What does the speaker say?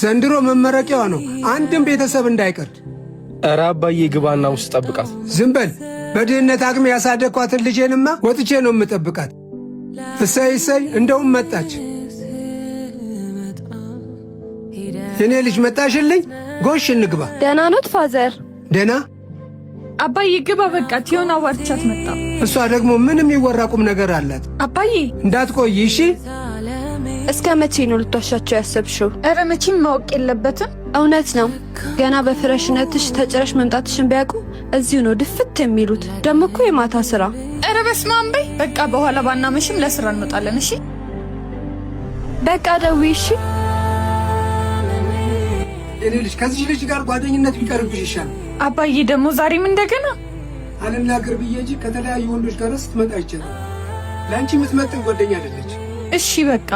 ዘንድሮ መመረቂያዋ ነው። አንድም ቤተሰብ እንዳይቀር። ኧረ አባዬ ግባና ውስጥ ጠብቃት። ዝም በል። በድህነት አቅሜ ያሳደግኳትን ልጄንማ ወጥቼ ነው የምጠብቃት። እሰይ እሰይ፣ እንደውም መጣች። የኔ ልጅ መጣሽልኝ። ጎሽ እንግባ። ደህና ኖት ፋዘር? ደህና አባዬ ግባ። በቃ ቲዮን አዋርቻት መጣ። እሷ ደግሞ ምንም ይወራ ቁም ነገር አላት። አባዬ እንዳትቆይ እሺ። እስከ መቼ ነው ልትዋሻቸው ያሰብሽው? ኧረ መቼም ማወቅ የለበትም። እውነት ነው። ገና በፍረሽነትሽ ተጭረሽ መምጣትሽን ቢያውቁ እዚሁ ነው ድፍት የሚሉት። ደሞ እኮ የማታ ስራ። ኧረ በስመ አብ በይ። በቃ በኋላ ባናመሽም ለስራ እንወጣለን። እሺ በቃ ደውዪ እሺ። የኔ ልጅ ከዚህ ልጅ ጋር ጓደኝነት ቢቀርብሽ ይሻል። አባዬ ደግሞ ዛሬም እንደገና አልናገር ብዬ እንጂ ከተለያዩ ወንዶች ጋር ስትመጣ ይችላል። ለአንቺ የምትመጥን ጓደኛ አይደለች። እሺ በቃ